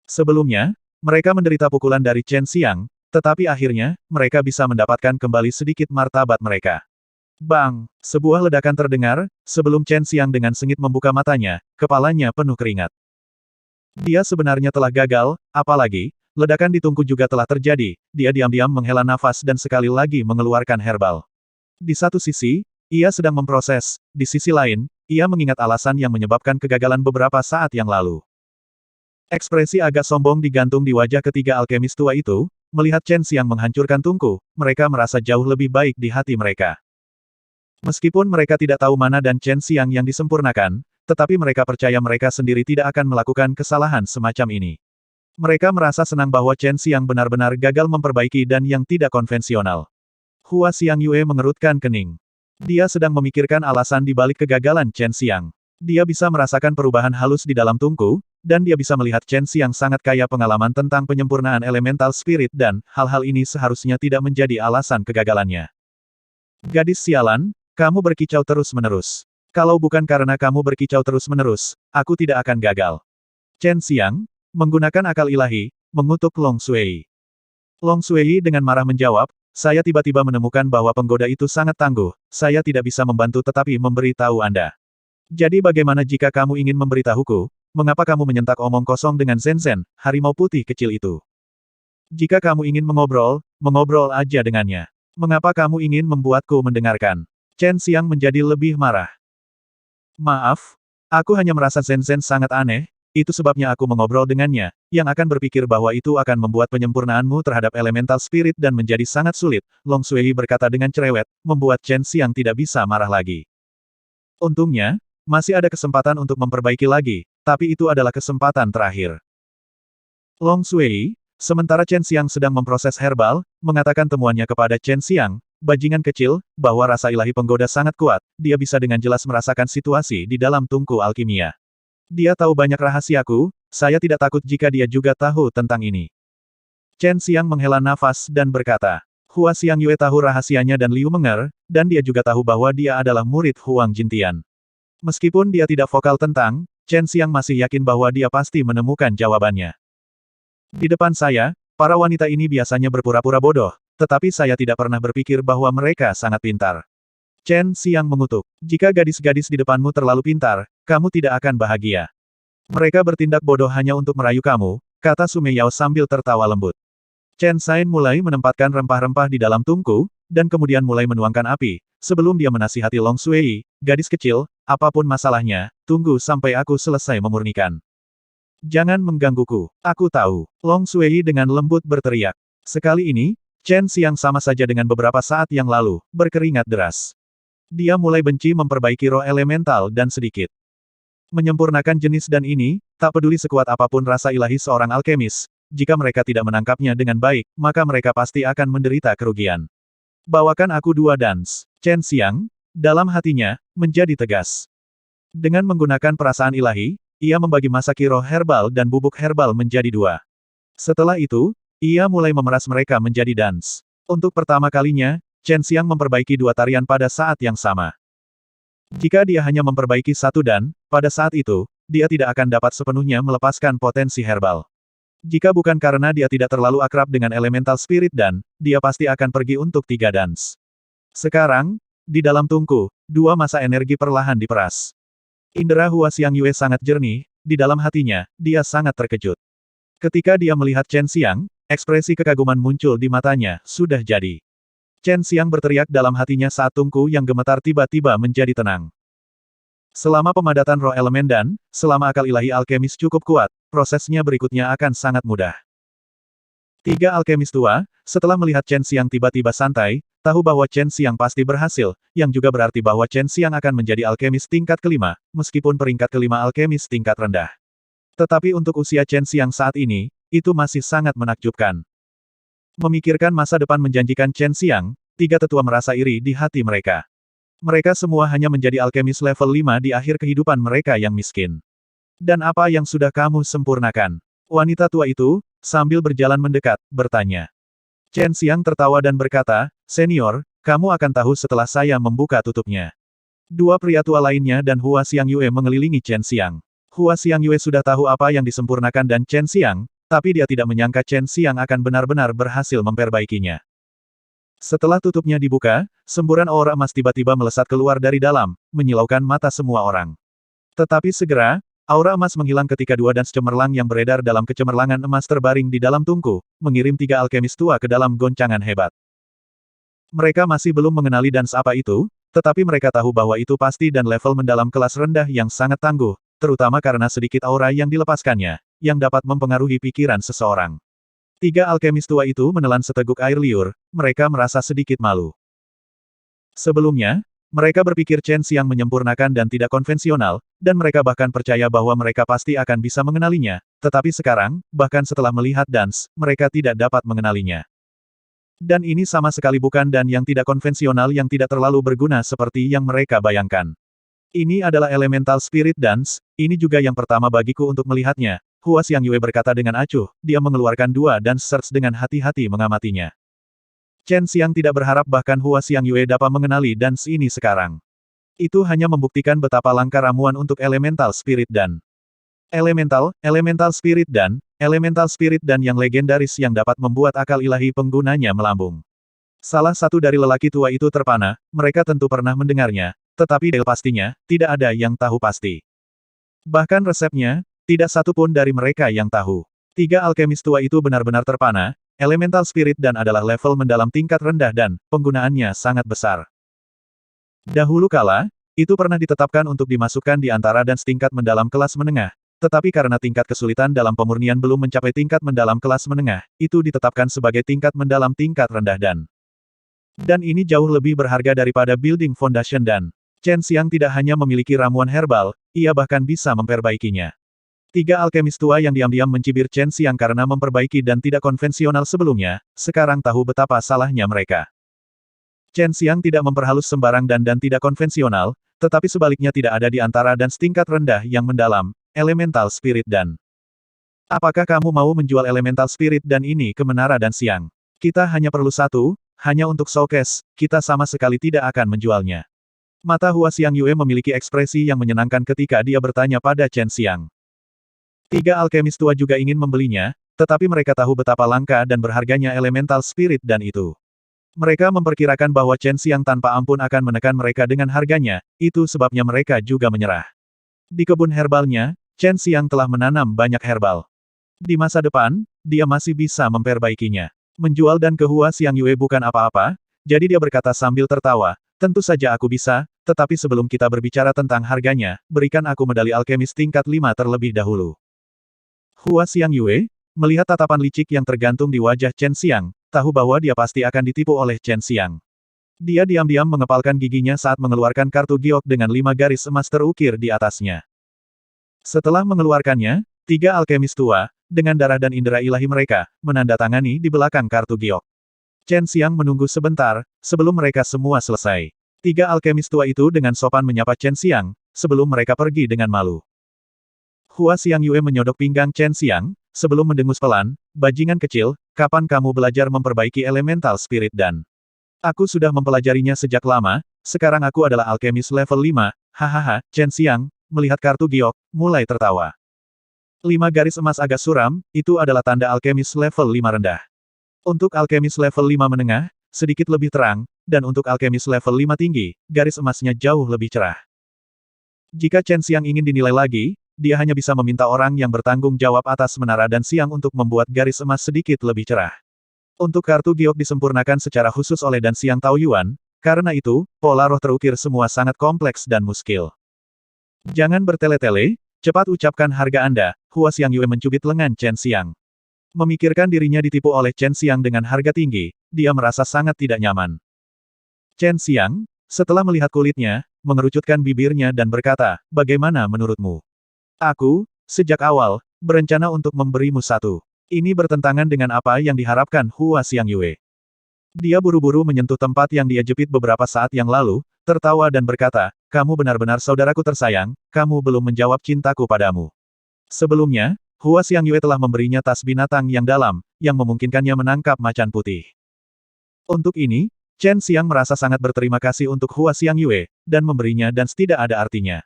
Speaker 1: Sebelumnya, mereka menderita pukulan dari Chen Xiang, tetapi akhirnya, mereka bisa mendapatkan kembali sedikit martabat mereka. Bang! Sebuah ledakan terdengar, sebelum Chen Xiang dengan sengit membuka matanya, kepalanya penuh keringat. Dia sebenarnya telah gagal, apalagi, ledakan di tungku juga telah terjadi, dia diam-diam menghela nafas dan sekali lagi mengeluarkan herbal. Di satu sisi, ia sedang memproses, di sisi lain, ia mengingat alasan yang menyebabkan kegagalan beberapa saat yang lalu. Ekspresi agak sombong digantung di wajah ketiga alkemis tua itu, melihat Chen Xiang menghancurkan tungku, mereka merasa jauh lebih baik di hati mereka. Meskipun mereka tidak tahu mana dan Chen Xiang yang disempurnakan, tetapi mereka percaya mereka sendiri tidak akan melakukan kesalahan semacam ini. Mereka merasa senang bahwa Chen Xiang benar-benar gagal memperbaiki dan yang tidak konvensional. Hua Xiangyue mengerutkan kening. Dia sedang memikirkan alasan di balik kegagalan Chen Xiang. Dia bisa merasakan perubahan halus di dalam tungku, dan dia bisa melihat Chen Xiang sangat kaya pengalaman tentang penyempurnaan elemental spirit dan, hal-hal ini seharusnya tidak menjadi alasan kegagalannya. Gadis sialan, kamu berkicau terus-menerus. Kalau bukan karena kamu berkicau terus-menerus, aku tidak akan gagal. Chen Xiang, menggunakan akal ilahi, mengutuk Long Sui. Long Sui dengan marah menjawab, saya tiba-tiba menemukan bahwa penggoda itu sangat tangguh, saya tidak bisa membantu tetapi memberi tahu Anda. Jadi bagaimana jika kamu ingin memberitahuku, mengapa kamu menyentak omong kosong dengan Zhen-Zhen, harimau putih kecil itu? Jika kamu ingin mengobrol, mengobrol aja dengannya. Mengapa kamu ingin membuatku mendengarkan? Chen Xiang menjadi lebih marah. Maaf, aku hanya merasa Zhen-Zhen sangat aneh, itu sebabnya aku mengobrol dengannya, yang akan berpikir bahwa itu akan membuat penyempurnaanmu terhadap elemental spirit dan menjadi sangat sulit, Long Sui berkata dengan cerewet, membuat Chen Xiang tidak bisa marah lagi. Untungnya, masih ada kesempatan untuk memperbaiki lagi, tapi itu adalah kesempatan terakhir. Long Sui, sementara Chen Xiang sedang memproses herbal, mengatakan temuannya kepada Chen Xiang, bajingan kecil, bahwa rasa ilahi penggoda sangat kuat, dia bisa dengan jelas merasakan situasi di dalam tungku alkimia. Dia tahu banyak rahasiaku, saya tidak takut jika dia juga tahu tentang ini. Chen Xiang menghela nafas dan berkata, Hua Xiangyue tahu rahasianya dan Liu Menger, dan dia juga tahu bahwa dia adalah murid Huang Jintian. Meskipun dia tidak vokal tentang, Chen Xiang masih yakin bahwa dia pasti menemukan jawabannya. Di depan saya, para wanita ini biasanya berpura-pura bodoh, tetapi saya tidak pernah berpikir bahwa mereka sangat pintar. Chen Xiang mengutuk, jika gadis-gadis di depanmu terlalu pintar, kamu tidak akan bahagia. Mereka bertindak bodoh hanya untuk merayu kamu, kata Su Meiyao sambil tertawa lembut. Chen Sain mulai menempatkan rempah-rempah di dalam tungku, dan kemudian mulai menuangkan api. Sebelum dia menasihati Long Sui, gadis kecil, apapun masalahnya, tunggu sampai aku selesai memurnikan. Jangan menggangguku, aku tahu. Long Sui dengan lembut berteriak. Sekali ini, Chen Xiang sama saja dengan beberapa saat yang lalu, berkeringat deras. Dia mulai benci memperbaiki roh elemental dan sedikit menyempurnakan jenis dan ini, tak peduli sekuat apapun rasa ilahi seorang alkemis, jika mereka tidak menangkapnya dengan baik, maka mereka pasti akan menderita kerugian. Bawakan aku 2 dans. Chen Xiang, dalam hatinya, menjadi tegas. Dengan menggunakan perasaan ilahi, ia membagi masaki roh herbal dan bubuk herbal menjadi 2. Setelah itu, ia mulai memeras mereka menjadi dans. Untuk pertama kalinya, Chen Xiang memperbaiki 2 tarian pada saat yang sama. Jika dia hanya memperbaiki 1 dan, pada saat itu, dia tidak akan dapat sepenuhnya melepaskan potensi herbal. Jika bukan karena dia tidak terlalu akrab dengan elemental spirit dan, dia pasti akan pergi untuk 3 dans. Sekarang, di dalam tungku, 2 masa energi perlahan diperas. Indera Hua Xiang Yue sangat jernih, di dalam hatinya, dia sangat terkejut. Ketika dia melihat Chen Xiang, ekspresi kekaguman muncul di matanya, sudah jadi. Chen Xiang berteriak dalam hatinya saat tungku yang gemetar tiba-tiba menjadi tenang. Selama pemadatan roh elemen dan, selama akal ilahi alkemis cukup kuat, prosesnya berikutnya akan sangat mudah. 3 alkemis tua, setelah melihat Chen Xiang tiba-tiba santai, tahu bahwa Chen Xiang pasti berhasil, yang juga berarti bahwa Chen Xiang akan menjadi alkemis tingkat kelima, meskipun peringkat kelima alkemis tingkat rendah. Tetapi untuk usia Chen Xiang saat ini, itu masih sangat menakjubkan. Memikirkan masa depan menjanjikan Chen Xiang, 3 tetua merasa iri di hati mereka. Mereka semua hanya menjadi alkemis level 5 di akhir kehidupan mereka yang miskin. Dan apa yang sudah kamu sempurnakan? Wanita tua itu, sambil berjalan mendekat, bertanya. Chen Xiang tertawa dan berkata, Senior, kamu akan tahu setelah saya membuka tutupnya. 2 pria tua lainnya dan Hua Xiang Yue mengelilingi Chen Xiang. Hua Xiang Yue sudah tahu apa yang disempurnakan dan Chen Xiang, tapi dia tidak menyangka Chen Xiang akan benar-benar berhasil memperbaikinya. Setelah tutupnya dibuka, semburan aura emas tiba-tiba melesat keluar dari dalam, menyilaukan mata semua orang. Tetapi segera, aura emas menghilang ketika 2 dans cemerlang yang beredar dalam kecemerlangan emas terbaring di dalam tungku, mengirim 3 alkemis tua ke dalam goncangan hebat. Mereka masih belum mengenali dans apa itu, tetapi mereka tahu bahwa itu pasti dan level mendalam kelas rendah yang sangat tangguh, terutama karena sedikit aura yang dilepaskannya, yang dapat mempengaruhi pikiran seseorang. 3 alkemis tua itu menelan seteguk air liur, mereka merasa sedikit malu. Sebelumnya, mereka berpikir Chen Xiang menyempurnakan dan tidak konvensional, dan mereka bahkan percaya bahwa mereka pasti akan bisa mengenalinya, tetapi sekarang, bahkan setelah melihat dans, mereka tidak dapat mengenalinya. Dan ini sama sekali bukan dan yang tidak konvensional yang tidak terlalu berguna seperti yang mereka bayangkan. Ini adalah elemental spirit dance, ini juga yang pertama bagiku untuk melihatnya, Hua Xiang Yue berkata dengan acuh, dia mengeluarkan 2 dance search dengan hati-hati mengamatinya. Chen Xiang tidak berharap bahkan Hua Xiang Yue dapat mengenali dance ini sekarang. Itu hanya membuktikan betapa langka ramuan untuk elemental spirit dan elemental spirit dan yang legendaris yang dapat membuat akal ilahi penggunanya melambung. Salah satu dari lelaki tua itu terpana, mereka tentu pernah mendengarnya, tetapi pastinya, tidak ada yang tahu pasti. Bahkan resepnya, tidak satu pun dari mereka yang tahu. 3 alkemis tua itu benar-benar terpana, elemental spirit dan adalah level mendalam tingkat rendah dan, penggunaannya sangat besar. Dahulu kala, itu pernah ditetapkan untuk dimasukkan di antara dan tingkat mendalam kelas menengah, tetapi karena tingkat kesulitan dalam pemurnian belum mencapai tingkat mendalam kelas menengah, itu ditetapkan sebagai tingkat mendalam tingkat rendah dan ini jauh lebih berharga daripada building foundation dan Chen Xiang tidak hanya memiliki ramuan herbal, ia bahkan bisa memperbaikinya. 3 alkemis tua yang diam-diam mencibir Chen Xiang karena memperbaiki dan tidak konvensional sebelumnya, sekarang tahu betapa salahnya mereka. Chen Xiang tidak memperhalus sembarang dan tidak konvensional, tetapi sebaliknya tidak ada di antara dan tingkat rendah yang mendalam, elemental spirit dan. Apakah kamu mau menjual elemental spirit dan ini ke Menara dan Xiang? Kita hanya perlu 1, hanya untuk showcase, kita sama sekali tidak akan menjualnya. Mata Hua Xiang Yue memiliki ekspresi yang menyenangkan ketika dia bertanya pada Chen Xiang. 3 alkemis tua juga ingin membelinya, tetapi mereka tahu betapa langka dan berharganya elemental spirit dan itu. Mereka memperkirakan bahwa Chen Xiang tanpa ampun akan menekan mereka dengan harganya, itu sebabnya mereka juga menyerah. Di kebun herbalnya, Chen Xiang telah menanam banyak herbal. Di masa depan, dia masih bisa memperbaikinya. Menjual dan ke Hua Xiang Yue bukan apa-apa, jadi dia berkata sambil tertawa, tentu saja aku bisa, tetapi sebelum kita berbicara tentang harganya, berikan aku medali alkemis tingkat 5 terlebih dahulu. Hua Xiangyue, melihat tatapan licik yang tergantung di wajah Chen Xiang, tahu bahwa dia pasti akan ditipu oleh Chen Xiang. Dia diam-diam mengepalkan giginya saat mengeluarkan kartu giok dengan 5 garis emas terukir di atasnya. Setelah mengeluarkannya, 3 alkemis tua, dengan darah dan indera ilahi mereka, menandatangani di belakang kartu giok. Chen Xiang menunggu sebentar, sebelum mereka semua selesai. 3 alkemis tua itu dengan sopan menyapa Chen Xiang, sebelum mereka pergi dengan malu. Hua Xiangyue menyodok pinggang Chen Xiang, sebelum mendengus pelan, bajingan kecil, kapan kamu belajar memperbaiki elemental spirit dan... Aku sudah mempelajarinya sejak lama, sekarang aku adalah alkemis level 5, hahaha, Chen Xiang, melihat kartu giok, mulai tertawa. 5 garis emas agak suram, itu adalah tanda alkemis level 5 rendah. Untuk alkemis level 5 menengah, sedikit lebih terang, dan untuk alkemis level 5 tinggi, garis emasnya jauh lebih cerah. Jika Chen Xiang ingin dinilai lagi, dia hanya bisa meminta orang yang bertanggung jawab atas menara dan siang untuk membuat garis emas sedikit lebih cerah. Untuk kartu giok disempurnakan secara khusus oleh Dan Xiang Taoyuan, karena itu, pola roh terukir semua sangat kompleks dan muskil. Jangan bertele-tele, cepat ucapkan harga Anda, Hua Xiangyue mencubit lengan Chen Xiang. Memikirkan dirinya ditipu oleh Chen Xiang dengan harga tinggi, dia merasa sangat tidak nyaman. Chen Xiang, setelah melihat kulitnya, mengerucutkan bibirnya dan berkata, bagaimana menurutmu? Aku, sejak awal, berencana untuk memberimu satu. Ini bertentangan dengan apa yang diharapkan Hua Xiangyue. Dia buru-buru menyentuh tempat yang dia jepit beberapa saat yang lalu, tertawa dan berkata, kamu benar-benar saudaraku tersayang, kamu belum menjawab cintaku padamu. Sebelumnya, Hua Xiangyue telah memberinya tas binatang yang dalam, yang memungkinkannya menangkap macan putih. Untuk ini, Chen Xiang merasa sangat berterima kasih untuk Hua Xiangyue, dan memberinya dan tidak ada artinya.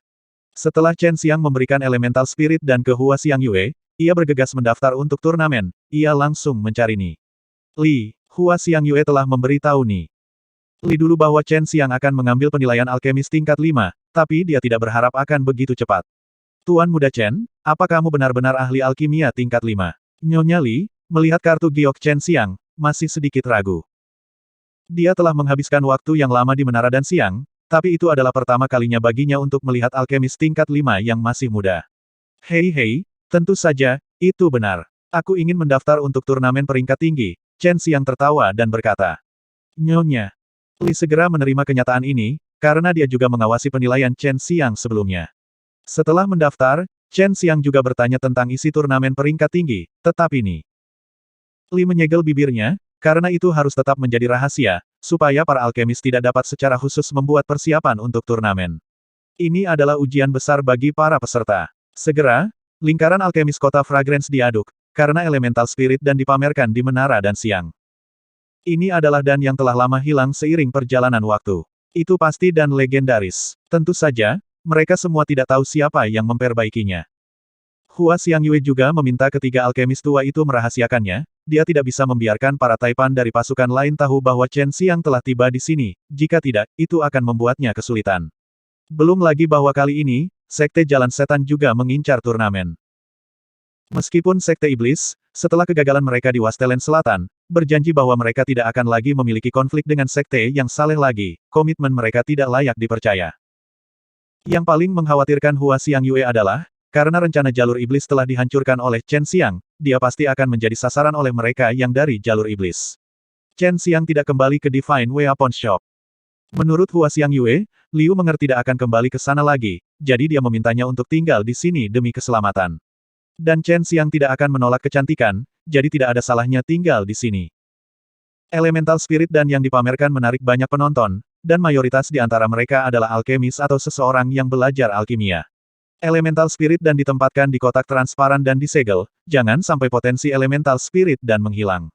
Speaker 1: Setelah Chen Xiang memberikan elemental spirit dan ke Hua Xiangyue, ia bergegas mendaftar untuk turnamen, ia langsung mencari Ni. Li, Hua Xiangyue telah memberitahu Ni. Li dulu bahwa Chen Xiang akan mengambil penilaian alkemis tingkat 5, tapi dia tidak berharap akan begitu cepat. Tuan Muda Chen, apa kamu benar-benar ahli alkimia tingkat 5? Nyonya Li, melihat kartu giok Chen Xiang, masih sedikit ragu. Dia telah menghabiskan waktu yang lama di Menara Dan Siang, tapi itu adalah pertama kalinya baginya untuk melihat alkemis tingkat 5 yang masih muda. Hei, tentu saja, itu benar. Aku ingin mendaftar untuk turnamen peringkat tinggi, Chen Xiang tertawa dan berkata. Nyonya. Li segera menerima kenyataan ini, karena dia juga mengawasi penilaian Chen Xiang sebelumnya. Setelah mendaftar, Chen Xiang juga bertanya tentang isi turnamen peringkat tinggi, tetapi Ni. Li menyegel bibirnya, karena itu harus tetap menjadi rahasia, supaya para alkemis tidak dapat secara khusus membuat persiapan untuk turnamen. Ini adalah ujian besar bagi para peserta. Segera, lingkaran alkemis kota Fragrance diaduk, karena elemental spirit dan dipamerkan di Menara Dan Siang. Ini adalah Dan yang telah lama hilang seiring perjalanan waktu. Itu pasti Dan legendaris. Tentu saja, mereka semua tidak tahu siapa yang memperbaikinya. Hua Xiangyue juga meminta ketiga alkemis tua itu merahasiakannya, dia tidak bisa membiarkan para taipan dari pasukan lain tahu bahwa Chen Xiang telah tiba di sini, jika tidak, itu akan membuatnya kesulitan. Belum lagi bahwa kali ini, Sekte Jalan Setan juga mengincar turnamen. Meskipun Sekte Iblis, setelah kegagalan mereka di Wastelen Selatan, berjanji bahwa mereka tidak akan lagi memiliki konflik dengan Sekte yang saleh lagi, komitmen mereka tidak layak dipercaya. Yang paling mengkhawatirkan Hua Xiangyue adalah, karena rencana jalur iblis telah dihancurkan oleh Chen Xiang, dia pasti akan menjadi sasaran oleh mereka yang dari jalur iblis. Chen Xiang tidak kembali ke Divine Weapon Shop. Menurut Hua Xiangyue, Liu Menger tidak akan kembali ke sana lagi, jadi dia memintanya untuk tinggal di sini demi keselamatan. Dan Chen Xiang tidak akan menolak kecantikan, jadi tidak ada salahnya tinggal di sini. Elemental spirit dan yang dipamerkan menarik banyak penonton, dan mayoritas di antara mereka adalah alkemis atau seseorang yang belajar alkimia. Elemental spirit dan ditempatkan di kotak transparan dan disegel, jangan sampai potensi elemental spirit dan menghilang.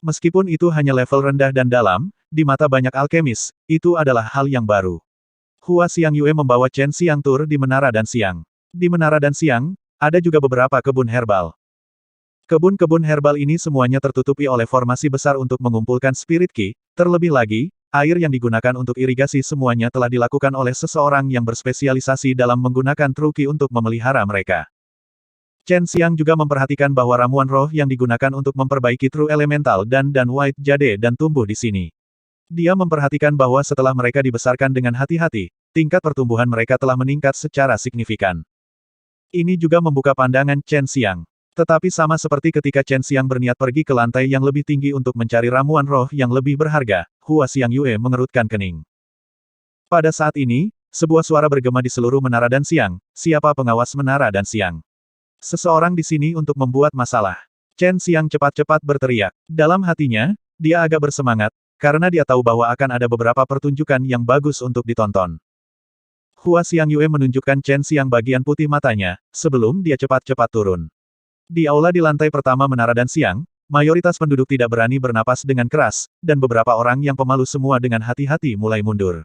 Speaker 1: Meskipun itu hanya level rendah dan dalam, di mata banyak alkemis, itu adalah hal yang baru. Hua Xiangyue membawa Chen Xiang tur di Menara Dan Siang. Di Menara Dan Siang, ada juga beberapa kebun herbal. Kebun-kebun herbal ini semuanya tertutupi oleh formasi besar untuk mengumpulkan spirit ki, terlebih lagi, air yang digunakan untuk irigasi semuanya telah dilakukan oleh seseorang yang berspesialisasi dalam menggunakan truki untuk memelihara mereka. Chen Xiang juga memperhatikan bahwa ramuan roh yang digunakan untuk memperbaiki True Elemental dan White Jade dan tumbuh di sini. Dia memperhatikan bahwa setelah mereka dibesarkan dengan hati-hati, tingkat pertumbuhan mereka telah meningkat secara signifikan. Ini juga membuka pandangan Chen Xiang. Tetapi sama seperti ketika Chen Xiang berniat pergi ke lantai yang lebih tinggi untuk mencari ramuan roh yang lebih berharga, Hua Xiangyue mengerutkan kening. Pada saat ini, sebuah suara bergema di seluruh menara dan Xiang, siapa pengawas menara dan Xiang? Seseorang di sini untuk membuat masalah. Chen Xiang cepat-cepat berteriak. Dalam hatinya, dia agak bersemangat, karena dia tahu bahwa akan ada beberapa pertunjukan yang bagus untuk ditonton. Hua Xiangyue menunjukkan Chen Xiang bagian putih matanya, sebelum dia cepat-cepat turun. Di aula di lantai pertama menara dan Xiang, mayoritas penduduk tidak berani bernapas dengan keras, dan beberapa orang yang pemalu semua dengan hati-hati mulai mundur.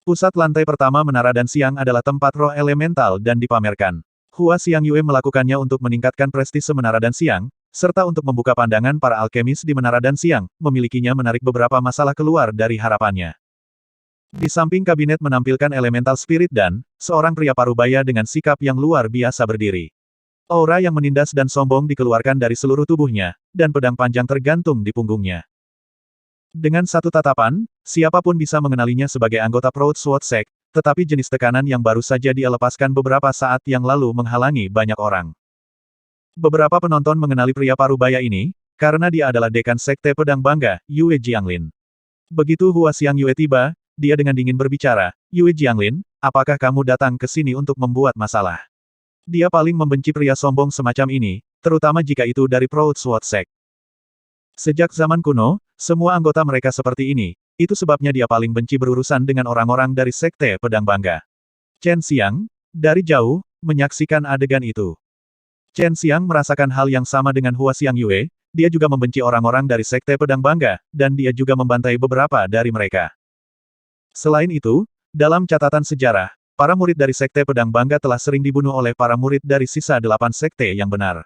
Speaker 1: Pusat lantai pertama menara dan Xiang adalah tempat roh elemental dan dipamerkan. Hua Xiangyue melakukannya untuk meningkatkan prestise menara dan Xiang, serta untuk membuka pandangan para alkemis di menara dan Xiang, memilikinya menarik beberapa masalah keluar dari harapannya. Di samping kabinet menampilkan elemental spirit dan, seorang pria parubaya dengan sikap yang luar biasa berdiri. Aura yang menindas dan sombong dikeluarkan dari seluruh tubuhnya, dan pedang panjang tergantung di punggungnya. Dengan satu tatapan, siapapun bisa mengenalinya sebagai anggota Proud Sword Sect, tetapi jenis tekanan yang baru saja dia lepaskan beberapa saat yang lalu menghalangi banyak orang. Beberapa penonton mengenali pria parubaya ini, karena dia adalah dekan Sekte Pedang Bangga, Yue Jianglin. Begitu Hua Xiangyue tiba, dia dengan dingin berbicara, Yue Jianglin, apakah kamu datang ke sini untuk membuat masalah? Dia paling membenci pria sombong semacam ini, terutama jika itu dari Proud Sword Sect. Sejak zaman kuno, semua anggota mereka seperti ini, itu sebabnya dia paling benci berurusan dengan orang-orang dari Sekte Pedang Bangga. Chen Xiang, dari jauh, menyaksikan adegan itu. Chen Xiang merasakan hal yang sama dengan Hua Xiangyue, dia juga membenci orang-orang dari Sekte Pedang Bangga, dan dia juga membantai beberapa dari mereka. Selain itu, dalam catatan sejarah, para murid dari Sekte Pedang Bangga telah sering dibunuh oleh para murid dari sisa 8 sekte yang benar.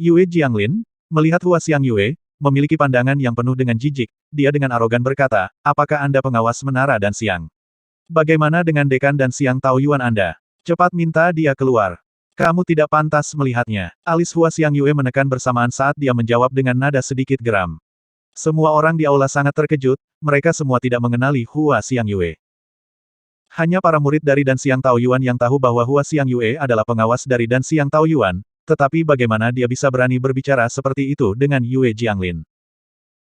Speaker 1: Yue Jianglin, melihat Hua Xiangyue, memiliki pandangan yang penuh dengan jijik, dia dengan arogan berkata, apakah Anda pengawas menara dan Xiang? Bagaimana dengan dekan dan Xiang Taoyuan Anda? Cepat minta dia keluar. Kamu tidak pantas melihatnya. Alis Hua Xiangyue menekan bersamaan saat dia menjawab dengan nada sedikit geram. Semua orang di aula sangat terkejut, mereka semua tidak mengenali Hua Xiangyue. Hanya para murid dari Dan Xiang Taoyuan yang tahu bahwa Hua Xiangyue adalah pengawas dari Dan Xiang Taoyuan, tetapi bagaimana dia bisa berani berbicara seperti itu dengan Yue Jianglin?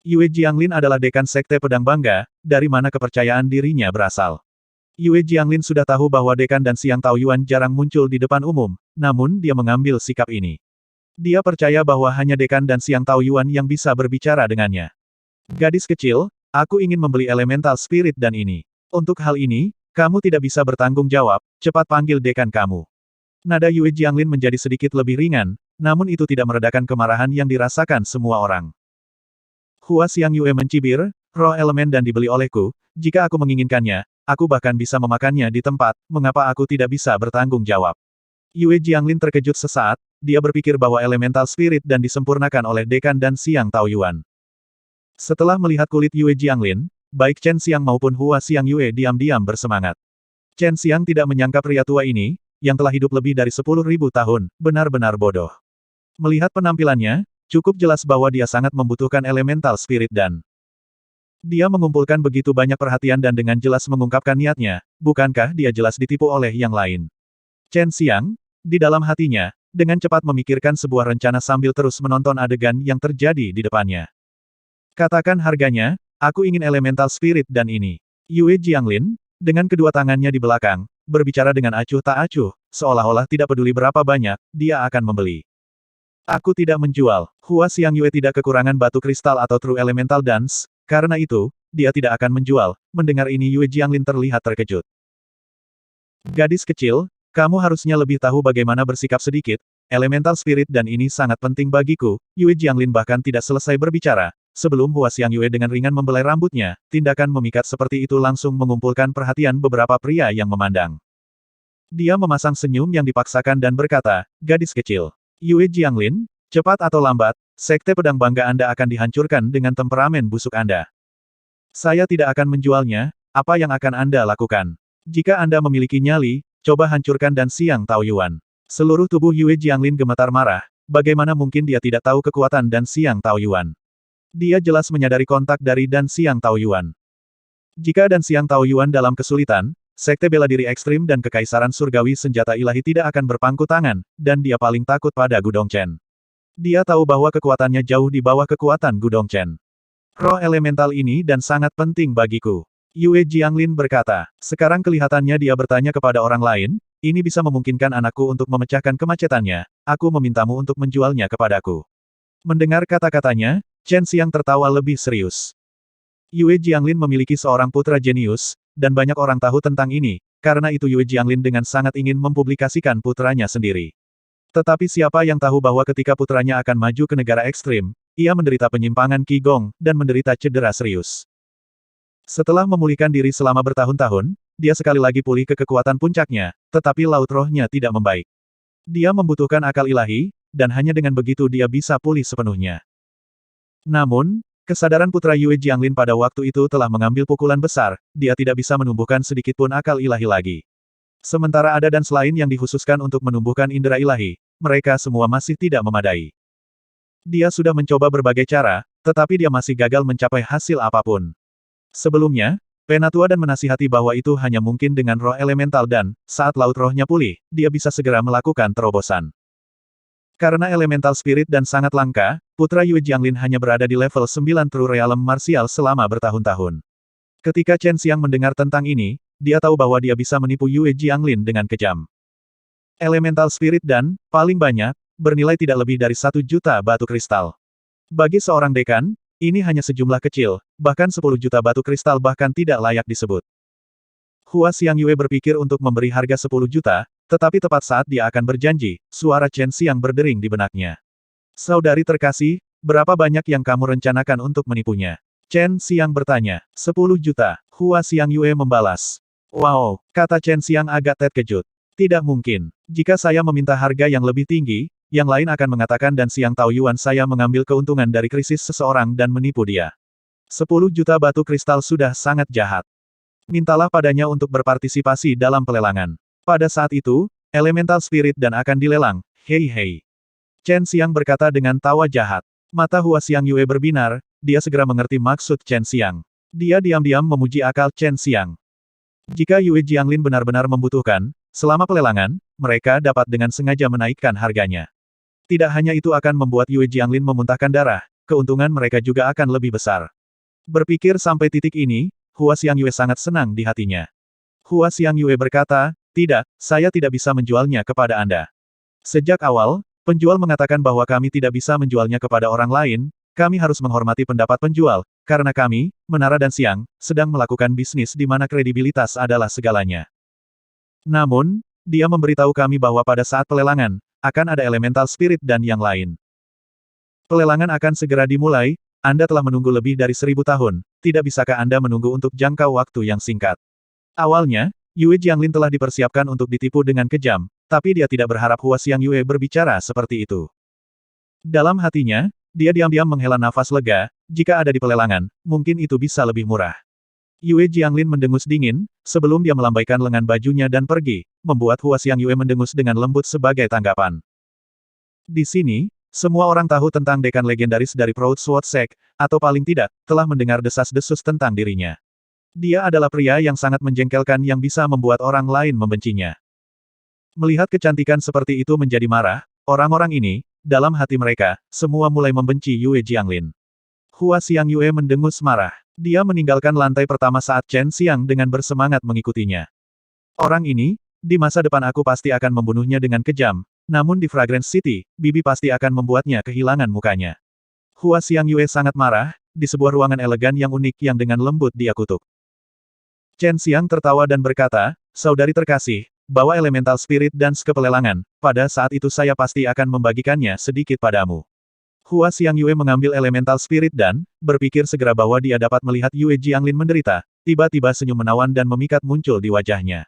Speaker 1: Yue Jianglin adalah dekan Sekte Pedang Bangga, dari mana kepercayaan dirinya berasal. Yue Jianglin sudah tahu bahwa dekan Dan Xiang Taoyuan jarang muncul di depan umum, namun dia mengambil sikap ini. Dia percaya bahwa hanya dekan Dan Xiang Taoyuan yang bisa berbicara dengannya. Gadis kecil, aku ingin membeli elemental spirit dan ini. Untuk hal ini, kamu tidak bisa bertanggung jawab, cepat panggil dekan kamu. Nada Yue Jianglin menjadi sedikit lebih ringan, namun itu tidak meredakan kemarahan yang dirasakan semua orang. Hua Xiangyue mencibir, roh elemen dan dibeli olehku, jika aku menginginkannya, aku bahkan bisa memakannya di tempat, mengapa aku tidak bisa bertanggung jawab? Yue Jianglin terkejut sesaat, dia berpikir bahwa elemental spirit dan disempurnakan oleh dekan Dan Xiang Taoyuan. Setelah melihat kulit Yue Jianglin, baik Chen Xiang maupun Hua Xiangyue diam-diam bersemangat. Chen Xiang tidak menyangka pria tua ini, yang telah hidup lebih dari 10.000 tahun, benar-benar bodoh. Melihat penampilannya, cukup jelas bahwa dia sangat membutuhkan elemental spirit dan dia mengumpulkan begitu banyak perhatian dan dengan jelas mengungkapkan niatnya, bukankah dia jelas ditipu oleh yang lain? Chen Xiang, di dalam hatinya, dengan cepat memikirkan sebuah rencana sambil terus menonton adegan yang terjadi di depannya. Katakan harganya, aku ingin elemental spirit dan ini. Yue Jianglin, dengan kedua tangannya di belakang, berbicara dengan acuh tak acuh, seolah-olah tidak peduli berapa banyak, dia akan membeli. Aku tidak menjual. Hua Xiangyue tidak kekurangan batu kristal atau True Elemental Dance, karena itu, dia tidak akan menjual. Mendengar ini Yue Jianglin terlihat terkejut. Gadis kecil, kamu harusnya lebih tahu bagaimana bersikap sedikit, elemental spirit dan ini sangat penting bagiku. Yue Jianglin bahkan tidak selesai berbicara, sebelum Hua Xiangyue dengan ringan membelai rambutnya, tindakan memikat seperti itu langsung mengumpulkan perhatian beberapa pria yang memandang. Dia memasang senyum yang dipaksakan dan berkata, gadis kecil. Yue Jianglin, cepat atau lambat, Sekte Pedang Bangga Anda akan dihancurkan dengan temperamen busuk Anda. Saya tidak akan menjualnya, apa yang akan Anda lakukan? Jika Anda memiliki nyali, coba hancurkan Dan Xiang Taoyuan. Seluruh tubuh Yue Jianglin gemetar marah, bagaimana mungkin dia tidak tahu kekuatan Dan Xiang Taoyuan? Dia jelas menyadari kontak dari Dan Xiang Taoyuan. Jika Dan Xiang Taoyuan dalam kesulitan, Sekte Bela Diri Ekstrim dan Kekaisaran Surgawi Senjata Ilahi tidak akan berpangku tangan, dan dia paling takut pada Gu Dongchen. Dia tahu bahwa kekuatannya jauh di bawah kekuatan Gu Dongchen. Roh elemental ini dan sangat penting bagiku. Yue Jianglin berkata, sekarang kelihatannya dia bertanya kepada orang lain, ini bisa memungkinkan anakku untuk memecahkan kemacetannya, aku memintamu untuk menjualnya kepadaku. Mendengar kata-katanya, Chen Xiang tertawa lebih serius. Yue Jianglin memiliki seorang putra jenius, dan banyak orang tahu tentang ini, karena itu Yue Jianglin dengan sangat ingin mempublikasikan putranya sendiri. Tetapi siapa yang tahu bahwa ketika putranya akan maju ke negara ekstrim, ia menderita penyimpangan Qigong, dan menderita cedera serius. Setelah memulihkan diri selama bertahun-tahun, dia sekali lagi pulih ke kekuatan puncaknya, tetapi laut rohnya tidak membaik. Dia membutuhkan akal ilahi, dan hanya dengan begitu dia bisa pulih sepenuhnya. Namun, kesadaran putra Yue Jianglin pada waktu itu telah mengambil pukulan besar, dia tidak bisa menumbuhkan sedikitpun akal ilahi lagi. Sementara ada dan selain yang dikhususkan untuk menumbuhkan indera ilahi, mereka semua masih tidak memadai. Dia sudah mencoba berbagai cara, tetapi dia masih gagal mencapai hasil apapun. Sebelumnya, Penatua dan menasihati bahwa itu hanya mungkin dengan roh elemental dan, saat laut rohnya pulih, dia bisa segera melakukan terobosan. Karena elemental spirit dan sangat langka, putra Yue Jianglin hanya berada di level 9 True Realm Martial selama bertahun-tahun. Ketika Chen Xiang mendengar tentang ini, dia tahu bahwa dia bisa menipu Yue Jianglin dengan kejam. Elemental spirit dan, paling banyak, bernilai tidak lebih dari 1 juta batu kristal. Bagi seorang dekan, ini hanya sejumlah kecil, bahkan 10 juta batu kristal bahkan tidak layak disebut. Hua Xiang Yue berpikir untuk memberi harga 10 juta, tetapi tepat saat dia akan berjanji, suara Chen Xiang berdering di benaknya. Saudari terkasih, berapa banyak yang kamu rencanakan untuk menipunya? Chen Xiang bertanya. 10 juta. Hua Xiang Yue membalas. Wow, kata Chen Xiang agak terkejut. Tidak mungkin. Jika saya meminta harga yang lebih tinggi, yang lain akan mengatakan Dan Xiang Taoyuan saya mengambil keuntungan dari krisis seseorang dan menipu dia. 10 juta batu kristal sudah sangat jahat. Mintalah padanya untuk berpartisipasi dalam pelelangan. Pada saat itu, elemental spirit dan akan dilelang, hei hei. Chen Xiang berkata dengan tawa jahat. Mata Hua Xiang Yue berbinar, dia segera mengerti maksud Chen Xiang. Dia diam-diam memuji akal Chen Xiang. Jika Yue Jianglin benar-benar membutuhkan, selama pelelangan, mereka dapat dengan sengaja menaikkan harganya. Tidak hanya itu akan membuat Yue Jianglin memuntahkan darah, keuntungan mereka juga akan lebih besar. Berpikir sampai titik ini, Hua Xiang Yue sangat senang di hatinya. Hua Xiang Yue berkata, tidak, saya tidak bisa menjualnya kepada Anda. Sejak awal, penjual mengatakan bahwa kami tidak bisa menjualnya kepada orang lain, kami harus menghormati pendapat penjual, karena kami, Menara dan Xiang, sedang melakukan bisnis di mana kredibilitas adalah segalanya. Namun, dia memberitahu kami bahwa pada saat pelelangan, akan ada elemental spirit dan yang lain. Pelelangan akan segera dimulai, Anda telah menunggu lebih dari 1000 tahun, tidak bisakah Anda menunggu untuk jangka waktu yang singkat? Awalnya, Yue Jianglin telah dipersiapkan untuk ditipu dengan kejam, tapi dia tidak berharap Hua Xiang Yue berbicara seperti itu. Dalam hatinya, dia diam-diam menghela nafas lega, jika ada di pelelangan, mungkin itu bisa lebih murah. Yue Jianglin mendengus dingin, sebelum dia melambaikan lengan bajunya dan pergi, membuat Hua Xiang Yue mendengus dengan lembut sebagai tanggapan. Di sini, semua orang tahu tentang dekan legendaris dari Proud Sword Sect, atau paling tidak, telah mendengar desas-desus tentang dirinya. Dia adalah pria yang sangat menjengkelkan yang bisa membuat orang lain membencinya. Melihat kecantikan seperti itu menjadi marah, orang-orang ini, dalam hati mereka, semua mulai membenci Yue Jianglin. Hua Xiang Yue mendengus marah. Dia meninggalkan lantai pertama saat Chen Xiang dengan bersemangat mengikutinya. Orang ini, di masa depan aku pasti akan membunuhnya dengan kejam, namun di Fragrance City, Bibi pasti akan membuatnya kehilangan mukanya. Hua Xiang Yue sangat marah, di sebuah ruangan elegan yang unik yang dengan lembut dia kutuk. Chen Xiang tertawa dan berkata, saudari terkasih, bawa elemental spirit dance ke pelelangan, pada saat itu saya pasti akan membagikannya sedikit padamu. Hua Xiang Yue mengambil elemental spirit dan, berpikir segera bahwa dia dapat melihat Yue Jianglin menderita, tiba-tiba senyum menawan dan memikat muncul di wajahnya.